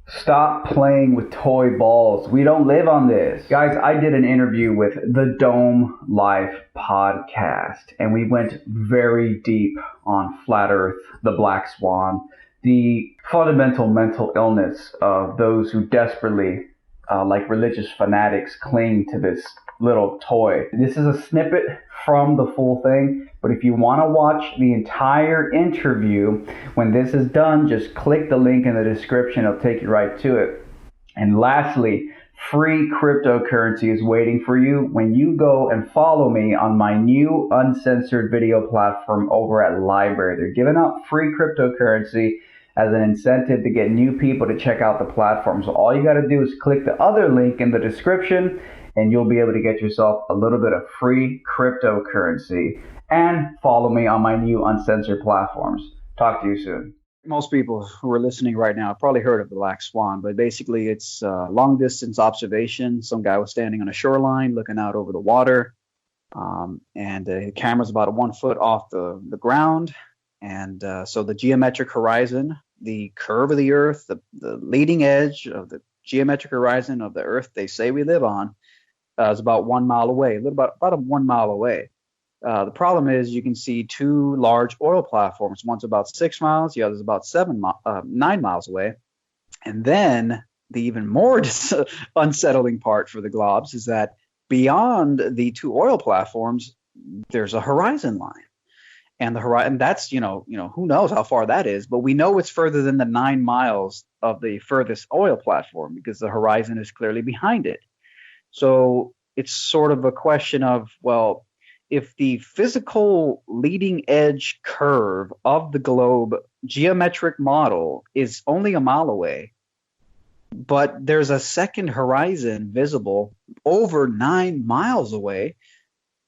Stop playing with toy balls. We don't live on this. Guys, I did an interview with the Dome Life podcast, and we went very deep on Flat Earth, the Black Swan, the fundamental mental illness of those who desperately, like religious fanatics, cling to this little toy. This is a snippet from the full thing, but if you want to watch the entire interview, when this is done, just click the link in the description. It'll take you right to it. And lastly, free cryptocurrency is waiting for you when you go and follow me on my new uncensored video platform over at LBRY. They're giving out free cryptocurrency as an incentive to get new people to check out the platform. So all you got to do is click the other link in the description and you'll be able to get yourself a little bit of free cryptocurrency and follow me on my new uncensored platforms. Talk to you soon. Most people who are listening right now have probably heard of the Black Swan, but basically it's long distance observation. Some guy was standing on a shoreline looking out over the water, and the camera's about 1 foot off the ground. And so the geometric horizon, the curve of the Earth, the leading edge of the geometric horizon of the Earth they say we live on, is about 1 mile away, about 1 mile away. The problem is you can see two large oil platforms. One's about 6 miles, the other's about 9 miles away. And then the even more unsettling part for the globs is that beyond the two oil platforms, there's a horizon line. And the horizon, that's, who knows how far that is, but we know it's further than the 9 miles of the furthest oil platform because the horizon is clearly behind it. So it's sort of a question of, well, if the physical leading edge curve of the globe geometric model is only a mile away, but there's a second horizon visible over 9 miles away,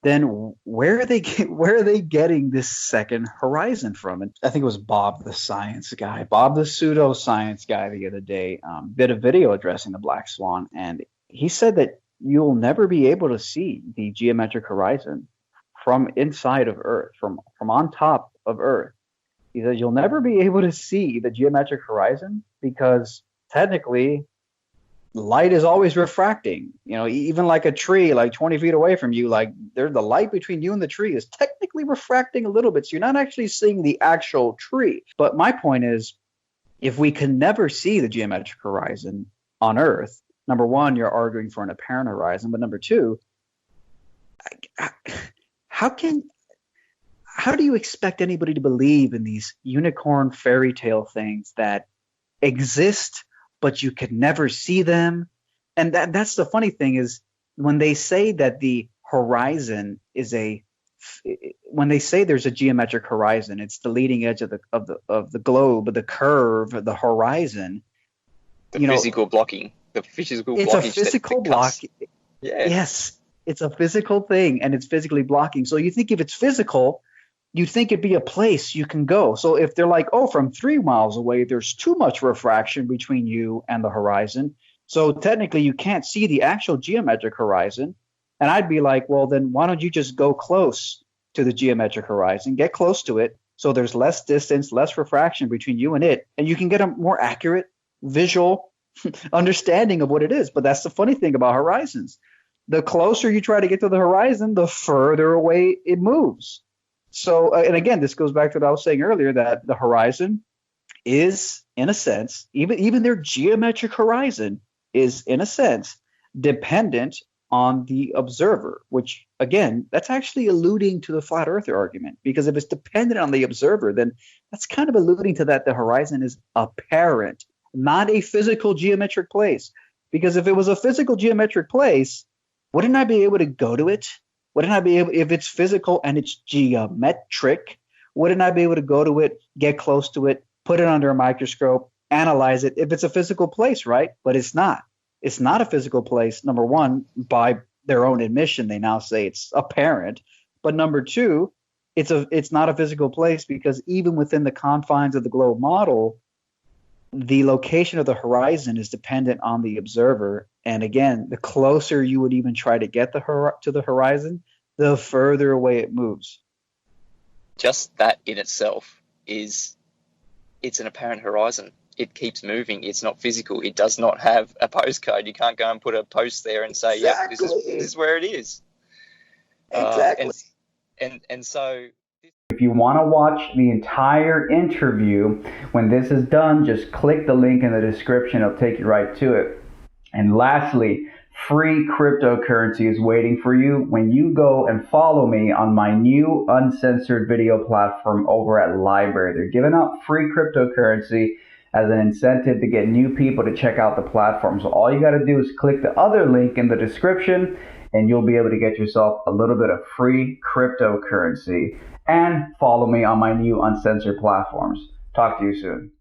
then where are they getting this second horizon from? And I think it was Bob the science guy, Bob the pseudoscience guy the other day, did a video addressing the Black Swan, and he said that you'll never be able to see the geometric horizon from inside of Earth, from on top of Earth. He says you'll never be able to see the geometric horizon because technically light is always refracting. Even like a tree, like 20 feet away from you, like the light between you and the tree is technically refracting a little bit. So you're not actually seeing the actual tree. But my point is, if we can never see the geometric horizon on Earth, number one, you're arguing for an apparent horizon. But number two, how do you expect anybody to believe in these unicorn fairy tale things that exist, but you could never see them? And that's the funny thing is when they say that the horizon is when they say there's a geometric horizon, it's the leading edge of the globe, the curve, the horizon. Physical blocking. It's a physical block. Yes, it's a physical thing, and it's physically blocking. So you think if it's physical, you'd think it'd be a place you can go. So if they're like, oh, from 3 miles away, there's too much refraction between you and the horizon, so technically you can't see the actual geometric horizon. And I'd be like, well, then why don't you just go close to the geometric horizon, get close to it, so there's less distance, less refraction between you and it, and you can get a more accurate visual understanding of what it is. But that's the funny thing about horizons. The closer you try to get to the horizon, the further away it moves. So, and again, this goes back to what I was saying earlier, that the horizon is, in a sense, even their geometric horizon is, in a sense, dependent on the observer, which, again, that's actually alluding to the flat earther argument, because if it's dependent on the observer, then that's kind of alluding to that the horizon is apparent, not a physical geometric place. Because if it was a physical geometric place, wouldn't I be able to go to it? Wouldn't I be able, if it's physical and it's geometric, wouldn't I be able to go to it, get close to it, put it under a microscope, analyze it, if it's a physical place, right? But it's not. It's not a physical place. Number one, by their own admission, they now say it's apparent. But number two, it's not a physical place because even within the confines of the globe model, the location of the horizon is dependent on the observer. And again, the closer you would even try to get to the horizon, the further away it moves. Just that in itself it's an apparent horizon. it keeps moving. It's not physical. It does not have a postcode. You can't go and put a post there and say, "Yep, this is where it is." Exactly. And so, if you want to watch the entire interview, when this is done, just click the link in the description. It'll take you right to it. And lastly, free cryptocurrency is waiting for you when you go and follow me on my new uncensored video platform over at LBRY. They're giving out free cryptocurrency as an incentive to get new people to check out the platform. So all you got to do is click the other link in the description and you'll be able to get yourself a little bit of free cryptocurrency and follow me on my new uncensored platforms. Talk to you soon.